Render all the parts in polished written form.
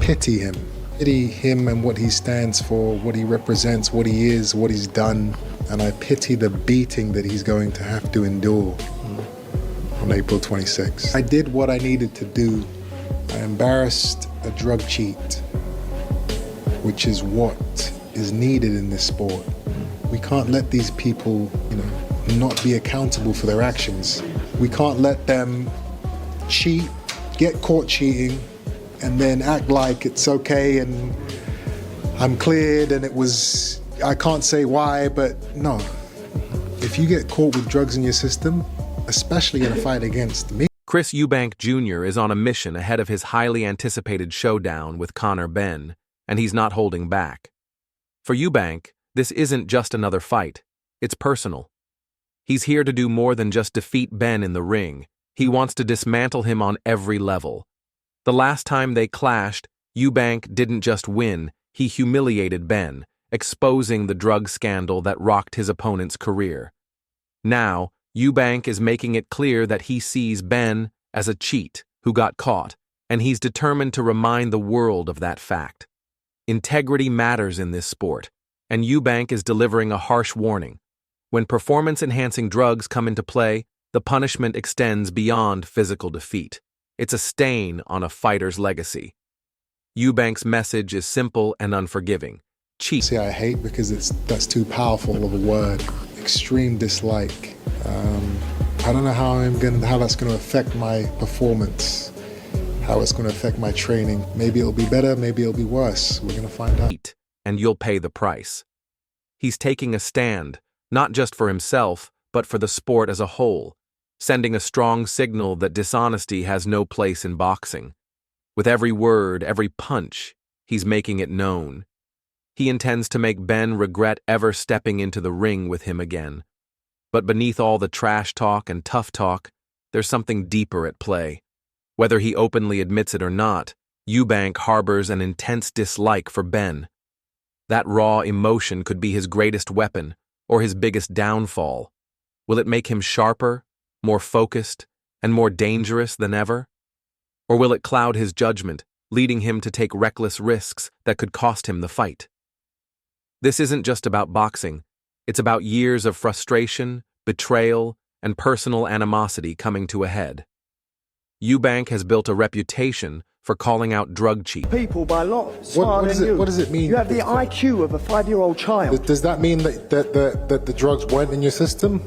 pity him. Pity him and what he stands for, what he represents, what he is, what he's done. And I pity the beating that he's going to have to endure on April 26th. I did what I needed to do. I embarrassed a drug cheat, which is what is needed in this sport. We can't let these people, not be accountable for their actions. We can't let them cheat, get caught cheating, and then act like it's okay and I'm cleared and I can't say why, but no. If you get caught with drugs in your system, especially in a fight against me. Chris Eubank Jr. is on a mission ahead of his highly anticipated showdown with Conor Benn, and he's not holding back. For Eubank, this isn't just another fight. It's personal. He's here to do more than just defeat Benn in the ring. He wants to dismantle him on every level. The last time they clashed, Eubank didn't just win, he humiliated Benn, exposing the drug scandal that rocked his opponent's career. Now, Eubank is making it clear that he sees Benn as a cheat who got caught, and he's determined to remind the world of that fact. Integrity matters in this sport, and Eubank is delivering a harsh warning. When performance-enhancing drugs come into play, the punishment extends beyond physical defeat. It's a stain on a fighter's legacy. Eubank's message is simple and unforgiving. Cheat. See, I hate because that's too powerful of a word. Extreme dislike. I don't know how that's going to affect my performance, how it's going to affect my training. Maybe it'll be better, maybe it'll be worse. We're going to find out. And you'll pay the price. He's taking a stand, not just for himself, but for the sport as a whole, sending a strong signal that dishonesty has no place in boxing. With every word, every punch, he's making it known. He intends to make Benn regret ever stepping into the ring with him again. But beneath all the trash talk and tough talk, there's something deeper at play. Whether he openly admits it or not, Eubank harbors an intense dislike for Benn. That raw emotion could be his greatest weapon or his biggest downfall. Will it make him sharper, more focused, and more dangerous than ever? Or will it cloud his judgment, leading him to take reckless risks that could cost him the fight? This isn't just about boxing. It's about years of frustration, betrayal, and personal animosity coming to a head. Eubank has built a reputation for calling out drug cheat. People by a lot smarter than you. What does it mean? You have the IQ of a 5-year-old child. Does that mean that the drugs weren't in your system?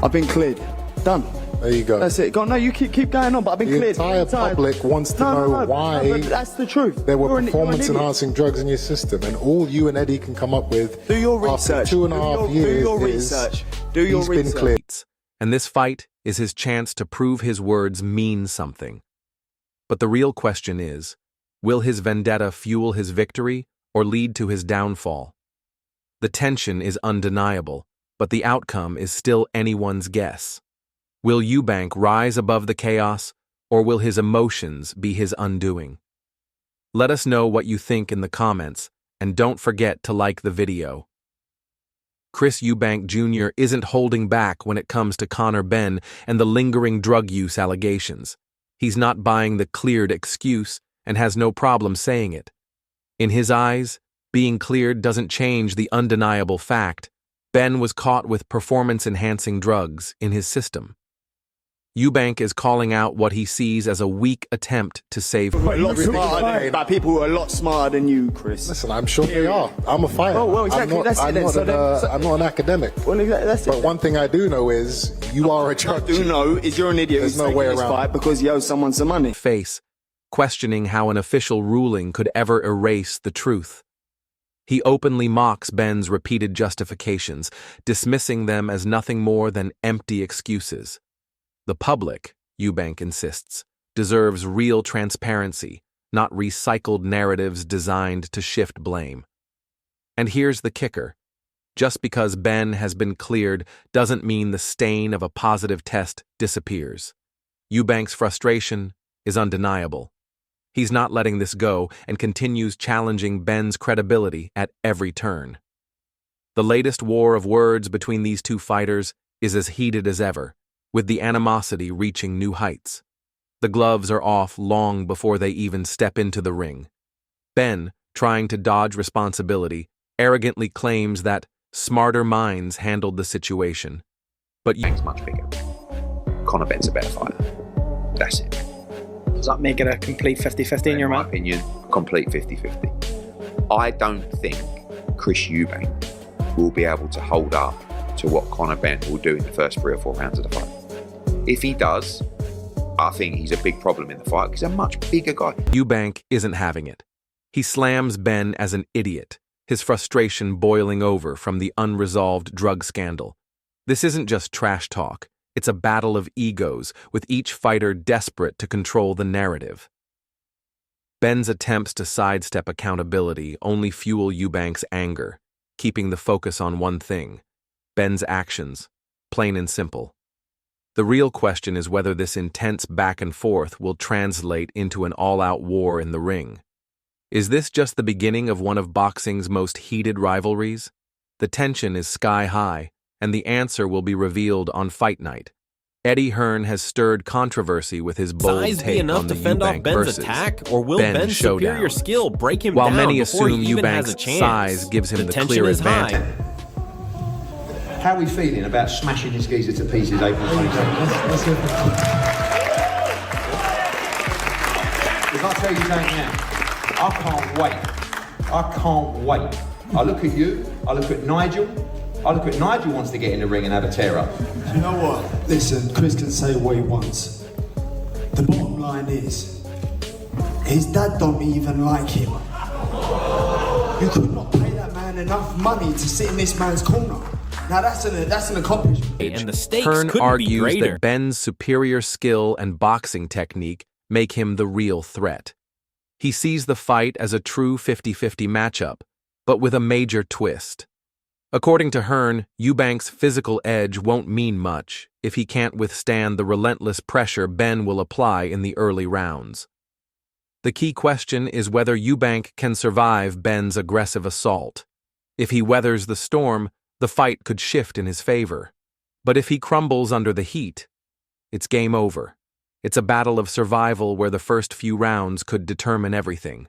I've been cleared. Done. There you go. That's it. No, you keep going on, but I've been cleared. The entire public wants to know why that's the truth. There were performance-enhancing drugs in your system, and all you and Eddie can come up with do your research. After 2.5 years do your research. Do your research. He's been cleared. And this fight is his chance to prove his words mean something. But the real question is, will his vendetta fuel his victory or lead to his downfall? The tension is undeniable, but the outcome is still anyone's guess. Will Eubank rise above the chaos, or will his emotions be his undoing? Let us know what you think in the comments, and don't forget to like the video. Chris Eubank Jr. isn't holding back when it comes to Conor Benn and the lingering drug use allegations. He's not buying the cleared excuse and has no problem saying it. In his eyes, being cleared doesn't change the undeniable fact Benn was caught with performance-enhancing drugs in his system. Eubank is calling out what he sees as a weak attempt to save by people who are a lot smarter than you, Chris. Listen, I'm sure they are. I'm a fighter. Oh, well, exactly. I'm not an academic. Well, that's but one thing I do know is you are a judge. What I do know is you're an idiot who's taking this fight because you owe someone some money. Face, questioning how an official ruling could ever erase the truth. He openly mocks Benn's repeated justifications, dismissing them as nothing more than empty excuses. The public, Eubank insists, deserves real transparency, not recycled narratives designed to shift blame. And here's the kicker. Just because Benn has been cleared doesn't mean the stain of a positive test disappears. Eubank's frustration is undeniable. He's not letting this go and continues challenging Benn's credibility at every turn. The latest war of words between these two fighters is as heated as ever, with the animosity reaching new heights. The gloves are off long before they even step into the ring. Benn, trying to dodge responsibility, arrogantly claims that smarter minds handled the situation. But Eubank's much bigger. Conor Benn's a better fighter. That's it. Does that make it a complete 50-50 in your mind? In my opinion, complete 50-50. I don't think Chris Eubank will be able to hold up to what Conor Benn will do in the first 3 or 4 rounds of the fight. If he does, I think he's a big problem in the fight because he's a much bigger guy. Eubank isn't having it. He slams Benn as an idiot, his frustration boiling over from the unresolved drug scandal. This isn't just trash talk. It's a battle of egos, with each fighter desperate to control the narrative. Benn's attempts to sidestep accountability only fuel Eubank's anger, keeping the focus on one thing: Benn's actions, plain and simple. The real question is whether this intense back and forth will translate into an all-out war in the ring. Is this just the beginning of one of boxing's most heated rivalries? The tension is sky high, and the answer will be revealed on fight night. Eddie Hearn has stirred controversy with his bold Size be take enough on to the fend off Eubank Ben's versus attack, or will Benn Ben's showdown. superior skill break him While down many before he assume even has a Eubank's chance? size gives him the tension clear is high. advantage. How are we feeling about smashing this geezer to pieces April 22nd? If I tell you something now, I can't wait. I can't wait. I look at you, I look at Nigel. I look at Nigel wants to get in the ring and have a tear up. Do you know what? Listen, Chris can say what he wants. The bottom line is, his dad don't even like him. You could not pay that man enough money to sit in this man's corner. Now that's an accomplishment. And the stakes Hearn couldn't be argues greater. that Benn's superior skill and boxing technique make him the real threat. He sees the fight as a true 50-50 matchup, but with a major twist. According to Hearn, Eubank's physical edge won't mean much if he can't withstand the relentless pressure Benn will apply in the early rounds. The key question is whether Eubank can survive Benn's aggressive assault. If he weathers the storm, the fight could shift in his favor. But if he crumbles under the heat, it's game over. It's a battle of survival where the first few rounds could determine everything.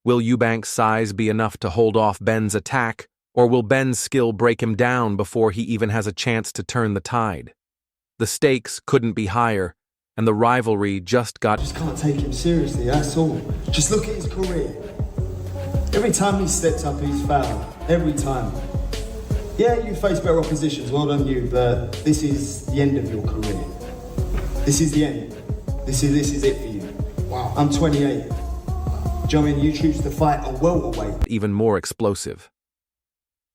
Will Eubank's size be enough to hold off Benn's attack, or will Benn's skill break him down before he even has a chance to turn the tide? The stakes couldn't be higher, and the rivalry just got... Just can't take him seriously, that's all. Just look at his career. Every time he steps up, he's fouled. Every time. Yeah, you face better oppositions, well done you, but this is the end of your career. This is the end. This is it for you. Wow. I'm 28. Do you know what I mean? You choose to fight a welterweight. even more explosive.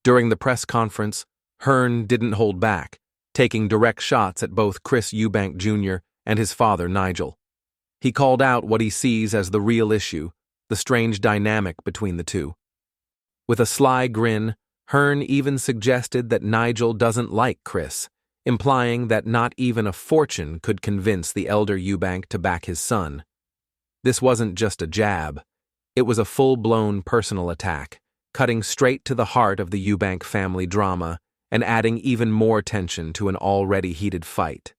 During the press conference, Hearn didn't hold back, taking direct shots at both Chris Eubank Jr. and his father, Nigel. He called out what he sees as the real issue, the strange dynamic between the two. With a sly grin, Hearn even suggested that Nigel doesn't like Chris, implying that not even a fortune could convince the elder Eubank to back his son. This wasn't just a jab. It was a full-blown personal attack, cutting straight to the heart of the Eubank family drama and adding even more tension to an already heated fight.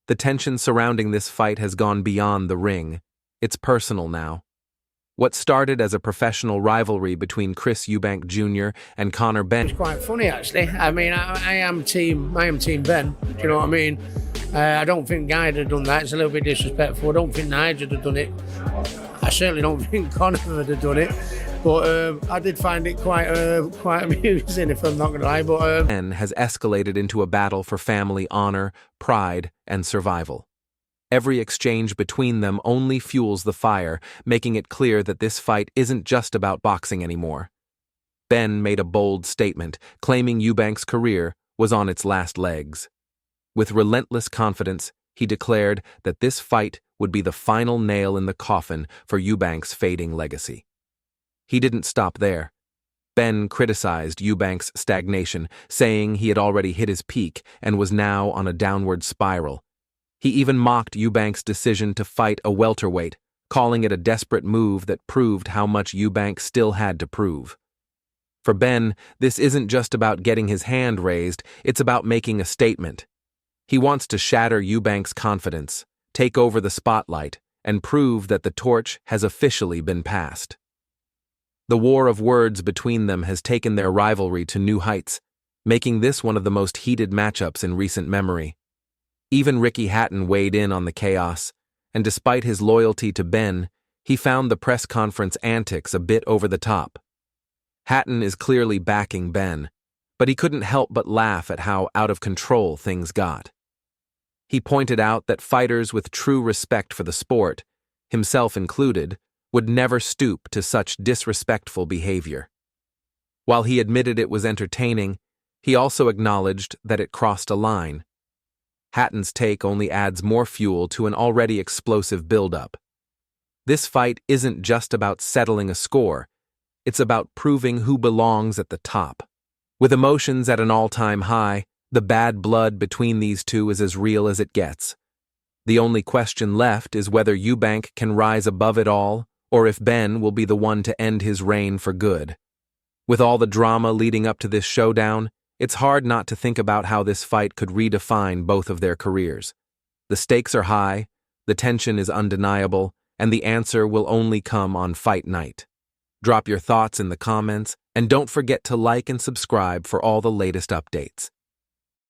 The tension surrounding this fight has gone beyond the ring. It's personal now. What started as a professional rivalry between Chris Eubank Jr. and Conor Benn. It's quite funny, actually. I mean, I am team Ben. Do you know what I mean? I don't think Guy would have done that. It's a little bit disrespectful. I don't think Nigel would have done it. I certainly don't think Conor would have done it. But I did find it quite amusing, if I'm not going to lie. But Benn has escalated into a battle for family honor, pride, and survival. Every exchange between them only fuels the fire, making it clear that this fight isn't just about boxing anymore. Benn made a bold statement, claiming Eubank's career was on its last legs. With relentless confidence, he declared that this fight would be the final nail in the coffin for Eubank's fading legacy. He didn't stop there. Benn criticized Eubank's stagnation, saying he had already hit his peak and was now on a downward spiral. He even mocked Eubank's decision to fight a welterweight, calling it a desperate move that proved how much Eubank still had to prove. For Benn, this isn't just about getting his hand raised, it's about making a statement. He wants to shatter Eubank's confidence, take over the spotlight, and prove that the torch has officially been passed. The war of words between them has taken their rivalry to new heights, making this one of the most heated matchups in recent memory. Even Ricky Hatton weighed in on the chaos, and despite his loyalty to Benn, he found the press conference antics a bit over the top. Hatton is clearly backing Benn, but he couldn't help but laugh at how out of control things got. He pointed out that fighters with true respect for the sport, himself included, would never stoop to such disrespectful behavior. While he admitted it was entertaining, he also acknowledged that it crossed a line. Hatton's take only adds more fuel to an already explosive build-up. This fight isn't just about settling a score, it's about proving who belongs at the top. With emotions at an all-time high, the bad blood between these two is as real as it gets. The only question left is whether Eubank can rise above it all, or if Benn will be the one to end his reign for good. With all the drama leading up to this showdown, it's hard not to think about how this fight could redefine both of their careers. The stakes are high, the tension is undeniable, and the answer will only come on fight night. Drop your thoughts in the comments, and don't forget to like and subscribe for all the latest updates.